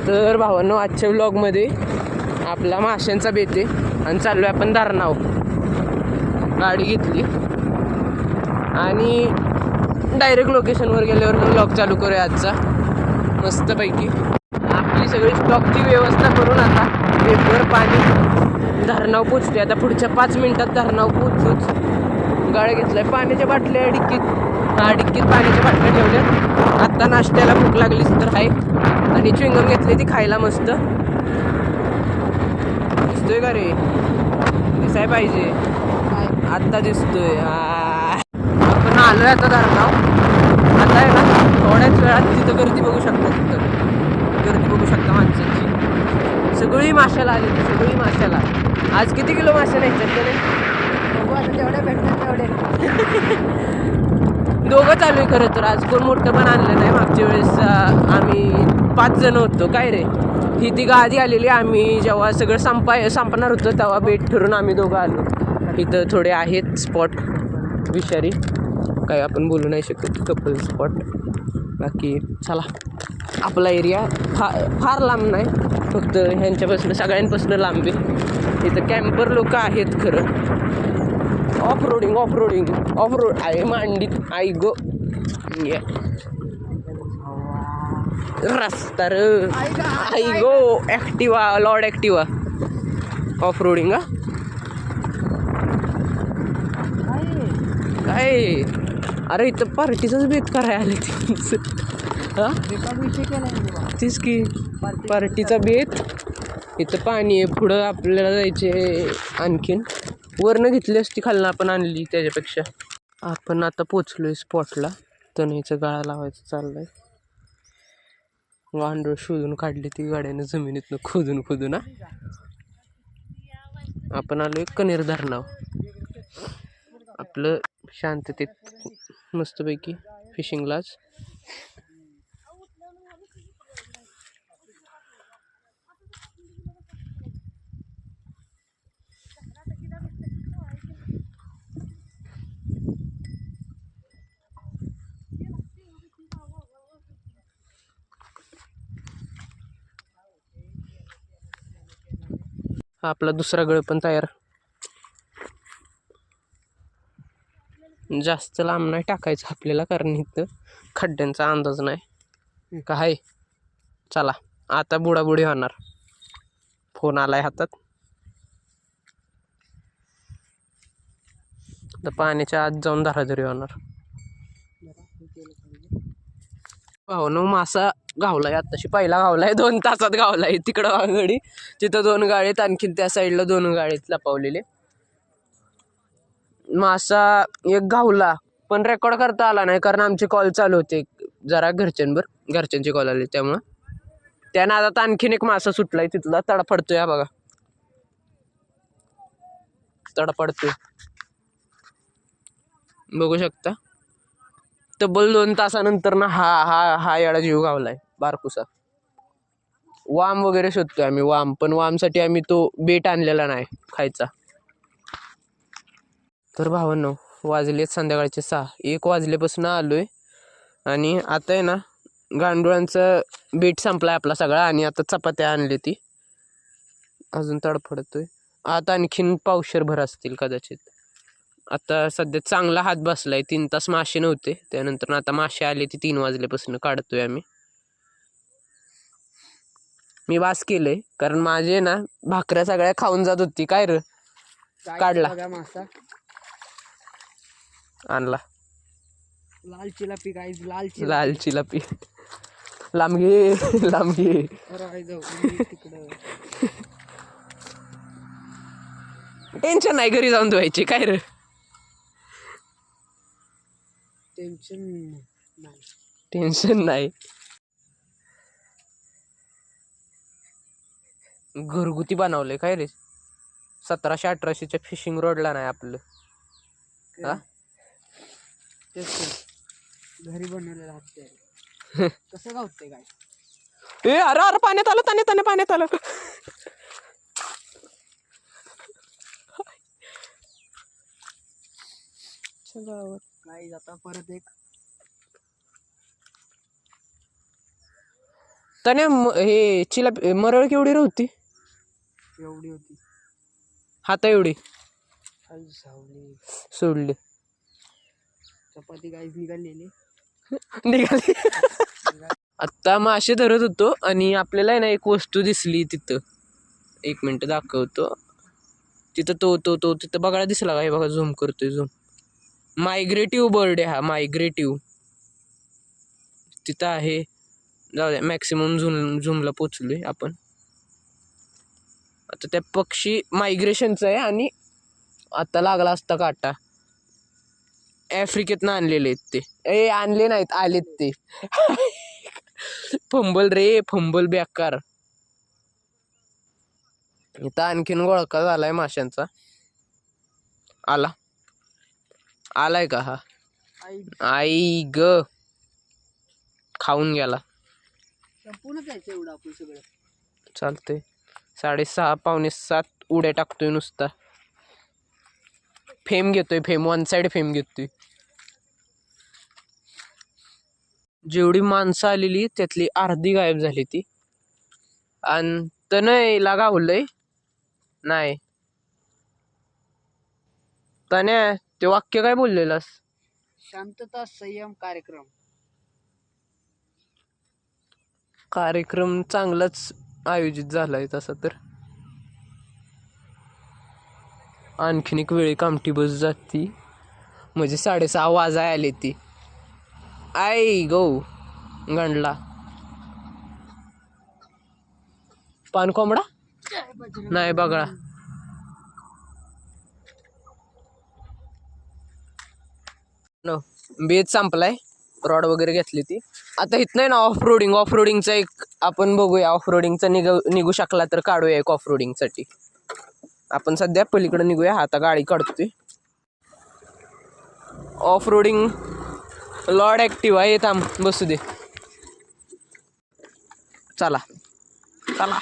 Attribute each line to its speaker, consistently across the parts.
Speaker 1: तर भावांनो, आजच्या व्लॉगमध्ये आपला माशांचा बेत आहे आणि चाललो आहे आपण दारनाव. गाडी घेतली आणि डायरेक्ट लोकेशनवर गेल्यावर व्लॉग चालू करूया आजचा मस्तपैकी. आपली सगळी स्टॉकची व्यवस्था करून आता बेटवर पाणी धरणाव पोचते. आता पुढच्या 5 मिनिटात धरणाव पोचूच. गाड्या घेतलाय, पाण्याच्या बाटल्या डिक्कीत पाण्याच्या बाटल्या ठेवल्यात. आत्ता नाश्त्याला भूक लागलीच तर आहे. आणि च्विंगम घेतली ती खायला मस्त. दिसतोय का रे? दिसाय पाहिजे, आत्ता दिसतोय. आपण आलोय आता धरणाव. आता आहे ना थोड्याच वेळात तिथं गर्दी बघू शकता. तिथं गर्दी बघू शकता माणसांची. सगळी माशाला आली, सगळी माशाला. आज किती किलो मासे न्यायच्यात त्याने बघू आता. जेवढ्या भेटतात तेवढे. दोघं चालू आहे खरं तर. आज कोण मोठं पण आणलं नाही. मागच्या वेळेस आम्ही 5 जण होतो काय रे. ही ती आधी आलेली. आम्ही जेव्हा सगळं संपणार होतं तेव्हा बेट ठरून आम्ही दोघं आलो. इथं थोडे आहेत स्पॉट विषारी, काय आपण बोलू नाही शकत, कपल स्पॉट. बाकी चला, आपला एरिया फार लांब नाही, फक्त ह्यांच्यापासून सगळ्यांपासून लांब आहे. इथं कॅम्पर लोक आहेत खरं. ऑफ रोड आहे मांडीत. आई गो रस्ता र, आई गो Activa, lord Activa. Off roading काय. अरे इथं पार्टीचाच बेत करायला आले तीच की, पार्टीचा बेत. इथं पाणी आहे, पुढं आपल्याला जायचे. आणखीन वरनं घेतली असती, खालनं आपण आणली त्याच्यापेक्षा. आपण आता पोचलोय स्पॉटला. तणीचं गाळा लावायचं चाललंय. गांडूळ शोधून काढली ती गाड्यानं जमिनीतनं खोदून. आपण आलोय कनेर धरणाव. आपलं शांततेत मस्तपैकी फिशिंगलाच. आपला दुसरा गळ पण तयार. जास्त लांब नाही टाकायचं आपल्याला, कारण इथं खड्ड्यांचा अंदाज नाही काय. चला आता बुडाबुडी होणार. फोन आलाय हातात. तर पाण्याच्या आत जाऊन धराधरी होणार. भावनो, मासा गावलाय आत्ताशी. पहिला गावलाय 2 तासात गावलाय. तिकडं गडी तिथं 2 गाळीत, आणखीन त्या साईडला 2 गाळीत लपवलेले. मासा एक गावला, पण रेकॉर्ड करता आला नाही कारण आमचे कॉल चालू होते जरा घरच्यांचे कॉल आले. त्यामुळं त्यानं आता आणखीन एक मासा सुटलाय तिथला. तडफडतोय बघा, तडफडतोय बघू शकता. तब्बल 2 तासानंतर ना हा याडा जीव गावलाय बारकुसा. वाम वगैरे शोधतोय आम्ही. पण वामसाठी आम्ही तो बेट आणलेला नाही खायचा. तर भावांनो, वाजलेत संध्याकाळचे 6. 1 वाजल्यापासून आलोय आणि आता आहे ना गांडुळांचं बेट संपलाय आपला सगळा. आणि आता चपात्या आणली ती, अजून तडफडतोय. आता आणखीन पावशेरभर असतील कदाचित. आता सध्या चांगला हात बसलाय. 3 तास मासे नव्हते, त्यानंतर आता मासे आले ती 3 वाजल्यापासून काढतोय आम्ही. मी वास केलंय कारण माझे ना भाकऱ्या सगळ्या खाऊन जात होती. काय र काढला मासा, आणला लाल चिलापी. काय लाल चिलापी. लांबगी. टेन्शन नाही, घरी जाऊन धुवायची. काय रे टेन्शन नाही. घरगुती बनवले काय रे. 1700-1800च्या फिशिंग रोडला नाही आपलं. घरी बनवलेलं कसं गावते काय. अरे पाण्यात आलं, ताने पाण्यात आलं. आता परत एक तने हे मरळ केवढी होती?
Speaker 2: एवढी होती,
Speaker 1: हाता एवढी.
Speaker 2: सोडली चपाती गाईज निघालेली.
Speaker 1: निघाली. आत्ता मासे धरत होतो आणि आपल्याला आहे ना एक वस्तू दिसली तिथं. 1 मिनिट दाखवतो. तिथं तो तिथं बघायला दिसला का? हे बघा, झूम करतोय, झूम. मायग्रेटिव्ह बर्ड आहे हा, मायग्रेटिव्ह. तिथं आहे. जाऊ द्या, मॅक्सिमम झूमला पोचलोय आपण. आता त्या पक्षी मायग्रेशनचा आहे आणि आता लागला असता काटा. आफ्रिकेतनं आणलेले आहेत ते. आणले नाहीत, आलेत ते. फंबल रे, फंबल बेकार. इथं आणखीन गोळका झालाय माशांचा. आलाय का हा? आई ग, खाऊन गेला.
Speaker 2: संपूर्णच जायचं एवढं आपण सगळं.
Speaker 1: चालतंय. 6:30 पावणे 7 उड्या टाकतोय नुसता. फेम घेतोय, फेम 1 साइड फेम घेतोय. जेवढी माणसं आलेली त्यातली अर्धी गायब झाली ती. आणि तनयला गावलंय नाही. तन्या, ते वाक्य काय बोललेलास?
Speaker 2: शांतता, संयम,
Speaker 1: कार्यक्रम चांगलाच आयोजित झालाय तसा तर. आणखीन एक वेळी कामठी बस जाती म्हणजे 6:30 वाजाय आले ती. आई गो गंडला. पान कोंबडा नाही, बगळा. बेज संपलाय. रॉड वगैरे घेतली ती. आता इथं नाही ना ऑफ रोडिंगचा एक आपण बघूया. ऑफ रोडिंगचा निघू शकला तर काढूया एक ऑफ रोडिंगसाठी. आपण सध्या पलीकडे निघूया. आता गाडी काढतोय. ऑफ रोडिंग लॉर्ड ॲक्टिव्ह आहे. थांब, बसू दे. चला चला.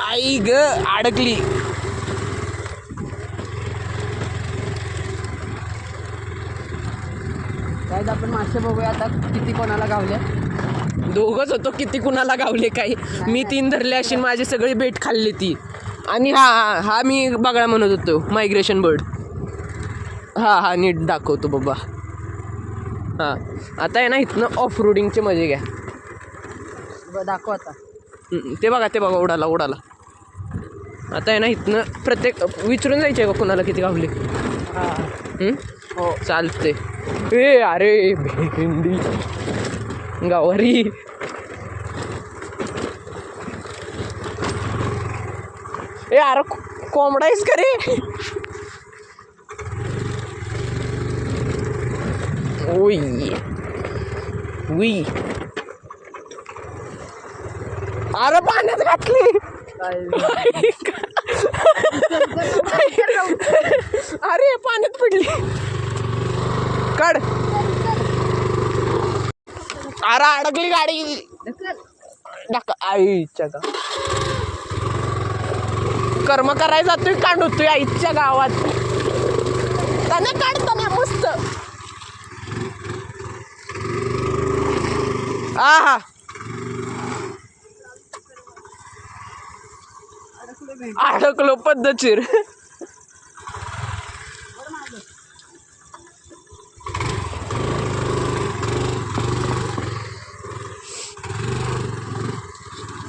Speaker 1: आई ग, अडकली.
Speaker 2: काय आपण मासे बघूया आता किती कोणाला गावल्या.
Speaker 1: दोघच होतो, किती कुणाला गावले काय. मी 3 धरले अशी माझे सगळे बेट खाल्ली ती. आणि हा मी बघा म्हणत होतो, मायग्रेशन बर्ड. हा नीट दाखवतो बाबा. आता आहे ना इथनं ऑफ रोडिंगचे मजे घ्या.
Speaker 2: दाखव आता.
Speaker 1: ते बघा उडाला. आता आहे ना इथनं प्रत्येक विचारून जायचे का कुणाला किती गावले. हो चालते. अरे भेंडी गावारी. अरे कोंबडा आहेस का रे? उई अरे पाण्यात घातली. अरे पाण्यात पडली. काढ. अरे अडकली गाडी. आईच्या का कर्म करायला जातोय, काढतोय आईच्या गावात. त्यांना काढताना मस्त. आहा अडकलो पद्धतशीर.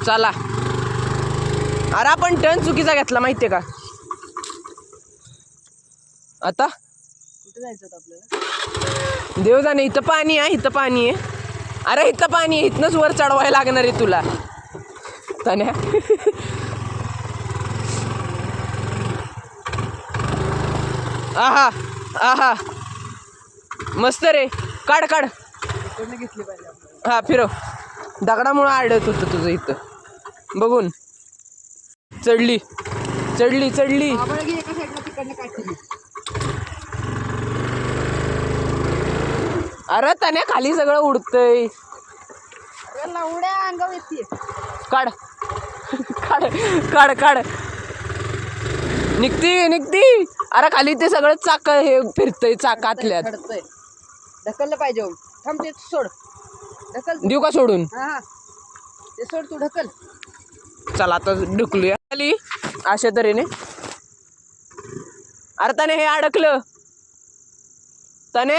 Speaker 1: चला. अरे आपण टर्न चुकीचा घेतला माहितीये का? आता
Speaker 2: कुठे जायचं आपल्याला?
Speaker 1: देव जाणे. इथं पाणी आहे. अरे इथं पाणी आहे. इथनंच वर चढवायला लागणार आहे तुला. तन्या आहा मस्त रे. काढ.
Speaker 2: घेतली पाहिजे.
Speaker 1: हा फिरव. दगडामुळे आडत होतं तुझं इथं बघून. चढली.
Speaker 2: एका साईडला तिकडनं काढली.
Speaker 1: अरे तन्या खाली सगळं उडतंय.
Speaker 2: उड्या अंगावर येते.
Speaker 1: काढ. निघती. अरे खाली ते सगळं चाक हे फिरतंय चाकातल्यात.
Speaker 2: ढकललं पाहिजे हो. थांब ते सोड. ढकल.
Speaker 1: देऊ का सोडून?
Speaker 2: हा ते सोड तू ढकल.
Speaker 1: चला आता ढुकलूया खाली अशा तऱ्हेने. अरे तने हे अडकलं. तने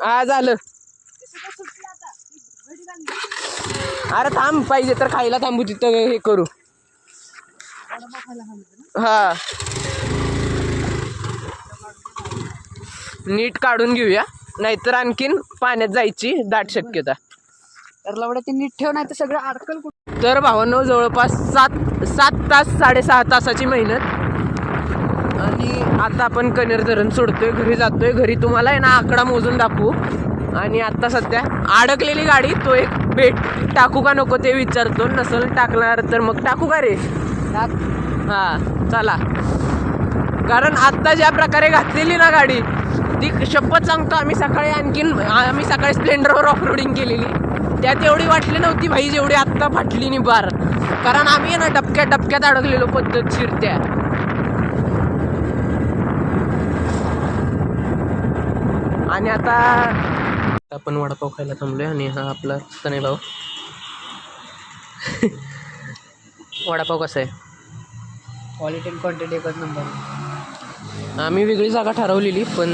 Speaker 1: हा झालं. अरे थांब पाहिजे तर खायला थांबू तिथं हे करू. हा नीट काढून घेऊया नाहीतर आणखीन पाण्यात जायची दाट शक्यता.
Speaker 2: तर लवड्या ते नीट ठेव नाही तर सगळं अडकल कुठं.
Speaker 1: तर भावांनो जवळपास 7 तास 6.5 तासाची मेहनत आणि आता आपण कनेर धरण सोडतोय. घरी जातोय. घरी तुम्हाला आहे ना आकडा मोजून दाखवू. आणि आता सध्या अडकलेली गाडी तो एक बेट टाकू का नको ते विचारतो. नसल टाकणार तर मग टाकू का रे? हां चला. कारण आत्ता ज्या प्रकारे घातलेली ना गाडी ती शपथ सांगतो आम्ही सकाळी स्प्लेंडरवर ऑफरोडिंग केलेली त्यात एवढी वाटली नव्हती भाई जेवढी आत्ता फाटली नि बार. कारण आम्ही ना डबक्यात अडकलेलो पद्धतशीरत्या. आणि आता आपण वडापाव खायला थांबलोय आणि हा आपला तनय भाऊ. वडापाव कसा आहे?
Speaker 2: क्वालिटी अँड क्वांटिटी एकच नंबर.
Speaker 1: आम्ही वेगळी जागा ठरवलेली पण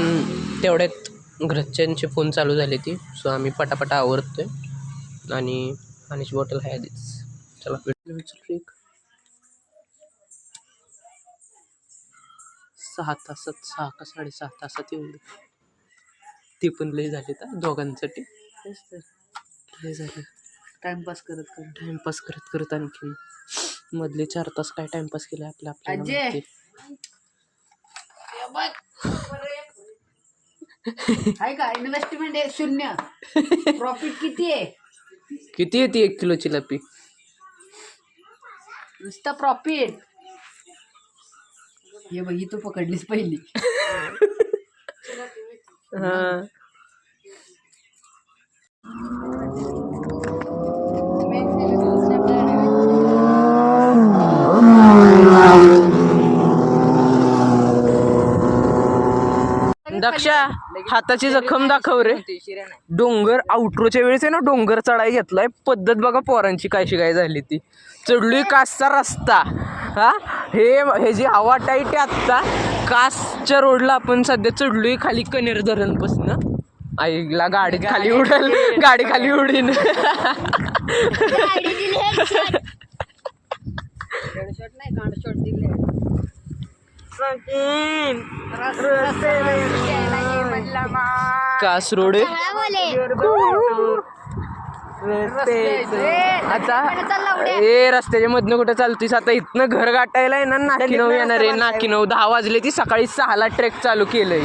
Speaker 1: तेवढ्यात घरच्यांचे फोन चालू झाले ती. सो आम्ही पटापटा आवरतोय आणि पाण्याची बॉटल आहे आधीच. चला एक 6 तासात 6 का 6.5 तासात येऊन ती पण लय झाली तर दोघांसाठी. लय झालं
Speaker 2: टाइमपास करत
Speaker 1: करत आणखी मधले 4 तास काय टाइमपास केला आपल्याला.
Speaker 2: आहे का इन्व्हेस्टमेंट आहे 0. प्रॉफिट किती आहे?
Speaker 1: किती येते 1 किलोची लपी?
Speaker 2: नुसतं प्रॉफिट. हे बघ तू पकडलीस पहिली.
Speaker 1: हा दक्षा हाताची जखम दाखव रे. डोंगर आउट्रोच्या वेळेस आहे ना डोंगर चढाई घेतलाय. पद्धत बघा पोरांची काय शिकाय झाली ती. चढलोय कासचा रस्ता. हा हे जी हवा टाईट आहे आत्ता कासच्या रोडला आपण सध्या चढलोय खाली कनेर धरणपासून. आईला गाडी खाली उडेल. गाडी खाली उडीन. कास रोड आता रस्त्याच्या मधनं कुठं चालतोय आता. इथनं घर गाठायला आहे ना नाकीनऊ येणार आहे. नाकीनऊ 10 वाजले ती. सकाळी 6ला ट्रेक चालू केलंय.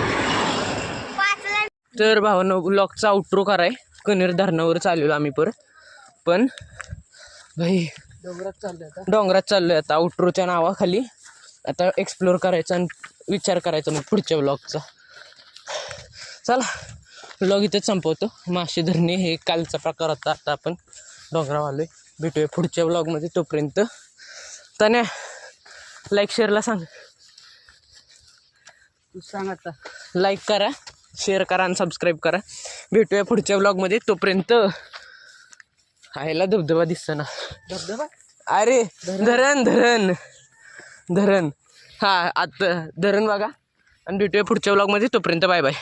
Speaker 1: तर भावांनो ब्लॉगचा आउट्रो कराय कनेर धरणावर चाललेलो आम्ही परत. पण भाई डोंगरात चाललोय आता आउट्रोच्या नावाखाली. आता एक्सप्लोर करायचा आणि विचार करायचा मग पुढच्या ब्लॉगचा. चला ब्लॉग इथंच संपवतो. मासे धरणे हे कालचा प्रकार होता. आता आपण डोंगरावर आलोय. भेटूया पुढच्या ब्लॉगमध्ये. तोपर्यंत तन्या लाईक शेअरला सांग.
Speaker 2: तू सांग आता.
Speaker 1: लाईक करा शेअर करा आणि सबस्क्राईब करा. भेटूया पुढच्या ब्लॉगमध्ये. तोपर्यंत आयला धबधबा दिसतं ना.
Speaker 2: धबधबा
Speaker 1: अरे धरण हा आता धरण बघा. आणि भेटूया पुढच्या ब्लॉगमध्ये. तोपर्यंत बाय बाय.